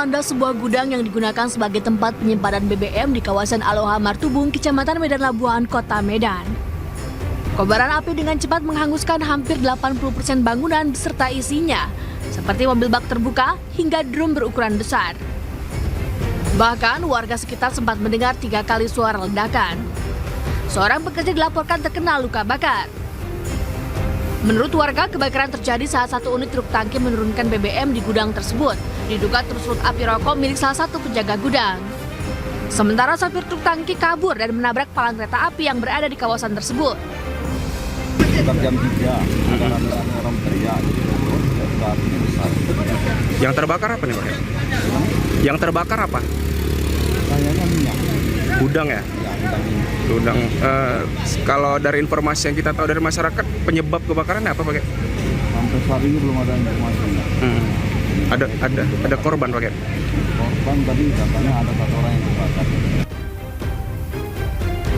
melanda sebuah gudang yang digunakan sebagai tempat penyimpanan BBM di kawasan Aloha Martubung, Kecamatan Medan Labuhan, Kota Medan. Kobaran api dengan cepat menghanguskan hampir 80% bangunan beserta isinya, seperti mobil bak terbuka hingga drum berukuran besar. Bahkan warga sekitar sempat mendengar 3 kali suara ledakan. Seorang pekerja dilaporkan terkena luka bakar. Menurut warga, kebakaran terjadi saat satu unit truk tangki menurunkan BBM di gudang tersebut. Diduga tersulut api rokok milik salah satu penjaga gudang. Sementara sopir truk tangki kabur dan menabrak palang kereta api yang berada di kawasan tersebut. Sekitar jam 3, ada orang teriak, apinya besar. Yang terbakar apa nih Pak? Yang terbakar apa? Kayaknya minyak. Gudang ya? Gudang. Kalau dari informasi yang kita tahu dari masyarakat, penyebab kebakarannya apa Pak? Sampai saat ini belum ada informasinya. Ada korban Pak? Korban tadi katanya ada 1 orang yang terbakar.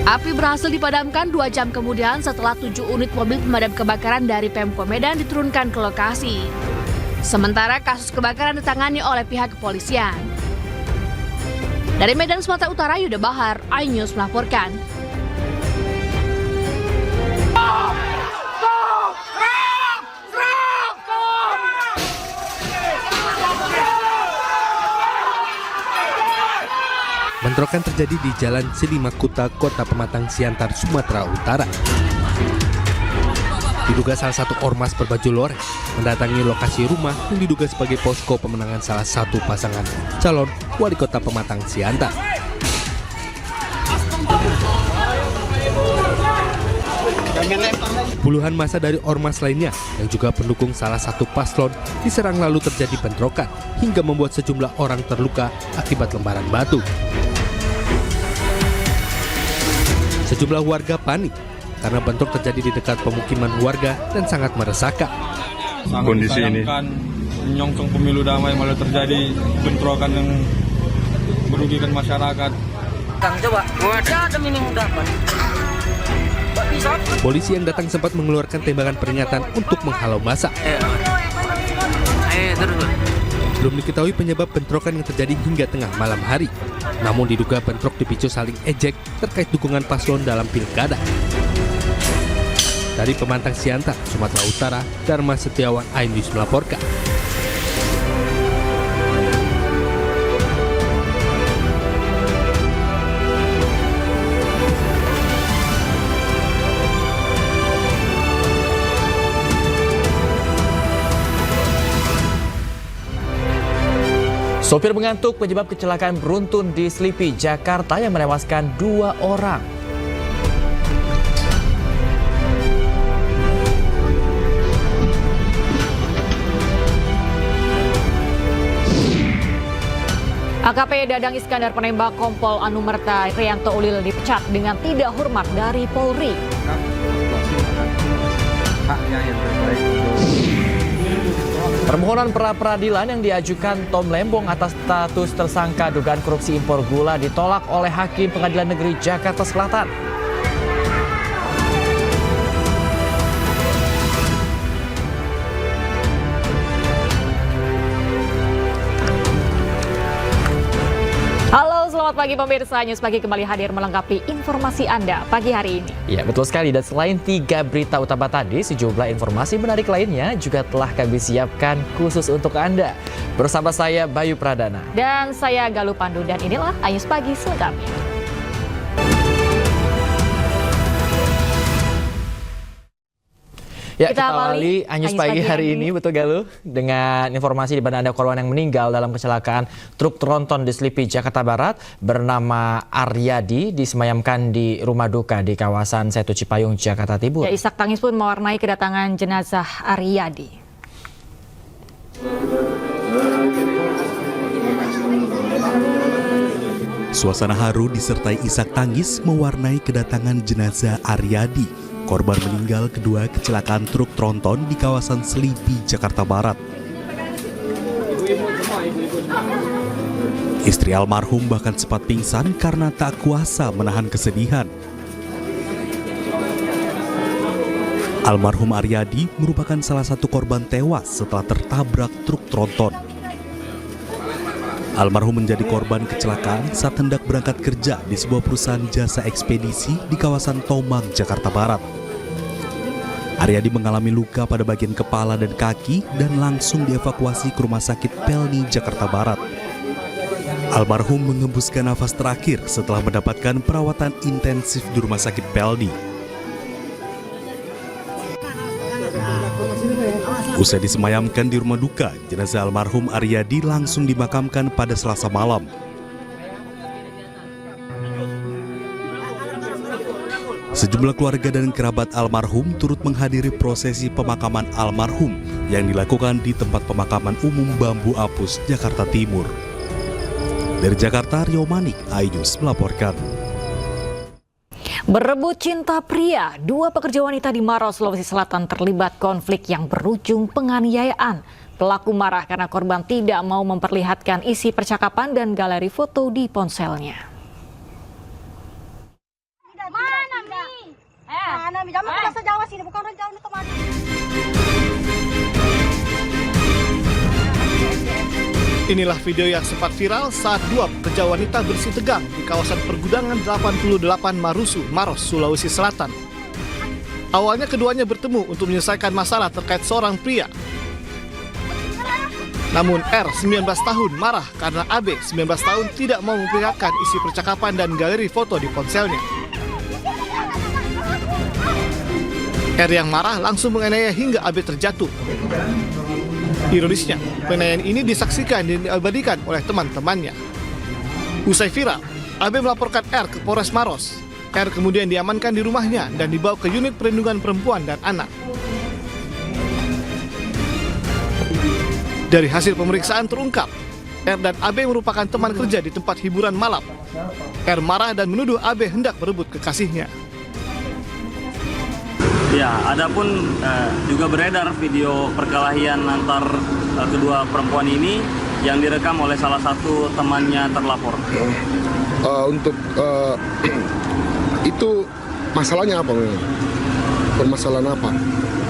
Api berhasil dipadamkan 2 jam kemudian setelah 7 unit mobil pemadam kebakaran dari Pemko Medan diturunkan ke lokasi. Sementara kasus kebakaran ditangani oleh pihak kepolisian. Dari Medan, Sumatera Utara, Yuda Bahar, iNews melaporkan. Bentrokan terjadi di Jalan Silimakuta, Kota Pematang Siantar, Sumatera Utara. Diduga salah satu ormas berbaju loreng mendatangi lokasi rumah yang diduga sebagai posko pemenangan salah satu pasangan calon wali kota Pematang Siantar. Puluhan massa dari ormas lainnya yang juga pendukung salah satu paslon diserang lalu terjadi bentrokan hingga membuat sejumlah orang terluka akibat lemparan batu. Sejumlah warga panik karena bentrok terjadi di dekat pemukiman warga dan sangat meresahkan. Kondisi ini menyongsong pemilu damai malah terjadi bentrokan yang merugikan masyarakat. Polisi yang datang sempat mengeluarkan tembakan peringatan untuk menghalau massa. Belum diketahui penyebab bentrokan yang terjadi hingga tengah malam hari. Namun diduga bentrok dipicu saling ejek terkait dukungan paslon dalam pilkada. Dari Pematang Siantar, Sumatera Utara, Dharma Setiawan, iNews melaporkan. Sopir mengantuk penyebab kecelakaan beruntun di Selipi, Jakarta yang menewaskan 2 orang. AKP Dadang Iskandar penembak Kompol Anumerta Rianto Ulil dipecat dengan tidak hormat dari Polri. Permohonan pra-peradilan yang diajukan Tom Lembong atas status tersangka dugaan korupsi impor gula ditolak oleh Hakim Pengadilan Negeri Jakarta Selatan. Halo, selamat pagi pemirsa. News Pagi kembali hadir melengkapi informasi Anda pagi hari ini. Ya, betul sekali. Dan selain 3 berita utama tadi, sejumlah informasi menarik lainnya juga telah kami siapkan khusus untuk Anda. Bersama saya Bayu Pradana. Dan saya Galuh Pandu, dan inilah iNews Pagi selengkapnya. Ya, kita awali iNews Pagi hari ini, betul Galuh, dengan informasi di mana ada korban yang meninggal dalam kecelakaan truk tronton di Selipi, Jakarta Barat bernama Aryadi disemayamkan di rumah duka di kawasan Setu Cipayung, Jakarta Timur. Ya, isak tangis pun mewarnai kedatangan jenazah Aryadi. Suasana haru disertai isak tangis mewarnai kedatangan jenazah Aryadi. Korban meninggal kedua kecelakaan truk tronton di kawasan Selipi, Jakarta Barat. Istri almarhum bahkan sempat pingsan karena tak kuasa menahan kesedihan. Almarhum Aryadi merupakan salah satu korban tewas setelah tertabrak truk tronton. Almarhum menjadi korban kecelakaan saat hendak berangkat kerja di sebuah perusahaan jasa ekspedisi di kawasan Tomang, Jakarta Barat. Aryadi mengalami luka pada bagian kepala dan kaki dan langsung dievakuasi ke Rumah Sakit Pelni, Jakarta Barat. Almarhum mengembuskan nafas terakhir setelah mendapatkan perawatan intensif di Rumah Sakit Pelni. Usai disemayamkan di rumah duka, jenazah almarhum Aryadi langsung dimakamkan pada Selasa malam. Sejumlah keluarga dan kerabat almarhum turut menghadiri prosesi pemakaman almarhum yang dilakukan di tempat pemakaman umum Bambu Apus, Jakarta Timur. Dari Jakarta, Rio Manik, iNews melaporkan. Berebut cinta pria, 2 pekerja wanita di Maros, Sulawesi Selatan terlibat konflik yang berujung penganiayaan. Pelaku marah karena korban tidak mau memperlihatkan isi percakapan dan galeri foto di ponselnya. Mana Mi? Jangan bahasa Jawa sini, bukan orang Jawa itu mana. Inilah video yang sempat viral saat 2 pekerja wanita bersih tegang di kawasan pergudangan 88 Marusu, Maros, Sulawesi Selatan. Awalnya keduanya bertemu untuk menyelesaikan masalah terkait seorang pria. Namun R, 19 tahun, marah karena AB, 19 tahun, tidak mau memperlihatkan isi percakapan dan galeri foto di ponselnya. R yang marah langsung menganiaya hingga AB terjatuh. Ironisnya, penganiayaan ini disaksikan dan diabadikan oleh teman-temannya. Usai viral, AB melaporkan R ke Polres Maros. R kemudian diamankan di rumahnya dan dibawa ke unit perlindungan perempuan dan anak. Dari hasil pemeriksaan terungkap, R dan AB merupakan teman kerja di tempat hiburan malam. R marah dan menuduh AB hendak berebut kekasihnya. Ya, adapun juga beredar video perkelahian antar kedua perempuan ini yang direkam oleh salah satu temannya terlapor. Itu masalahnya apa? Permasalahan apa?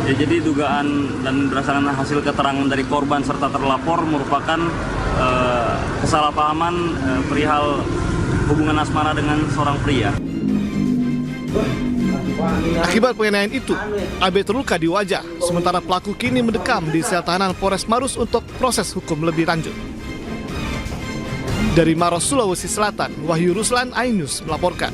Ya, jadi dugaan dan berdasarkan hasil keterangan dari korban serta terlapor merupakan kesalahpahaman perihal hubungan asmara dengan seorang pria. Akibat penganiayaan itu, AB terluka di wajah, sementara pelaku kini mendekam di sel tahanan Polres Maros untuk proses hukum lebih lanjut. Dari Maros, Sulawesi Selatan, Wahyu Ruslan, iNews melaporkan.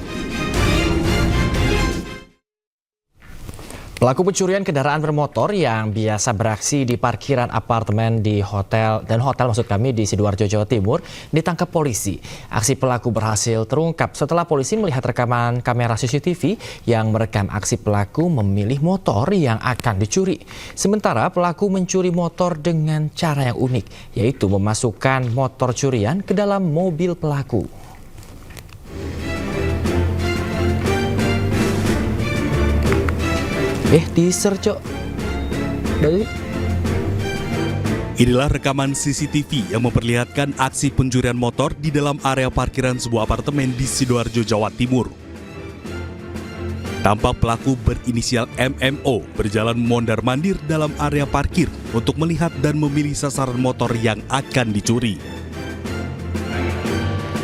Pelaku pencurian kendaraan bermotor yang biasa beraksi di parkiran apartemen di hotel di Sidoarjo, Jawa Timur ditangkap polisi. Aksi pelaku berhasil terungkap setelah polisi melihat rekaman kamera CCTV yang merekam aksi pelaku memilih motor yang akan dicuri. Sementara pelaku mencuri motor dengan cara yang unik, yaitu memasukkan motor curian ke dalam mobil pelaku. Teaser, Cok. Inilah rekaman CCTV yang memperlihatkan aksi pencurian motor di dalam area parkiran sebuah apartemen di Sidoarjo, Jawa Timur. Tampak pelaku berinisial MMO berjalan mondar-mandir dalam area parkir untuk melihat dan memilih sasaran motor yang akan dicuri.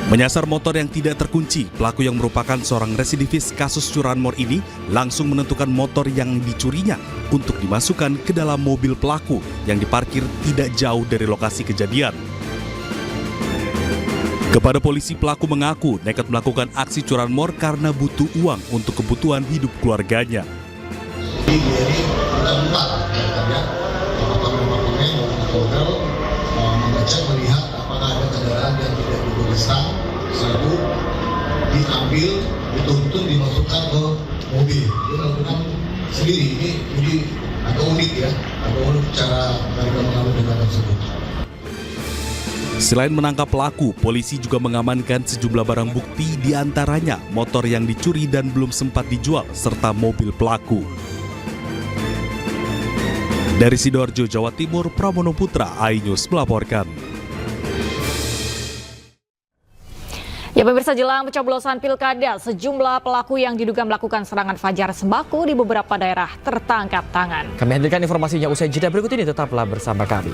Menyasar motor yang tidak terkunci, pelaku yang merupakan seorang residivis kasus curanmor ini langsung menentukan motor yang dicurinya untuk dimasukkan ke dalam mobil pelaku yang diparkir tidak jauh dari lokasi kejadian. Kepada polisi, pelaku mengaku nekat melakukan aksi curanmor karena butuh uang untuk kebutuhan hidup keluarganya. Melihat apakah ada kendaraan yang tidak dibereskan, satu diambil betul-betul dimasukkan ke mobil. Dia lakukan sendiri. Ini agak unik ya, agak unik cara mereka mengambil kendaraan tersebut. Selain menangkap pelaku, polisi juga mengamankan sejumlah barang bukti, diantaranya motor yang dicuri dan belum sempat dijual serta mobil pelaku. Dari Sidoarjo, Jawa Timur, Pramono Putra, iNews melaporkan. Ya pemirsa, jelang pencoblosan pilkada, sejumlah pelaku yang diduga melakukan serangan fajar sembako di beberapa daerah tertangkap tangan. Kami hadirkan informasinya usai jeda berikut ini, tetaplah bersama kami.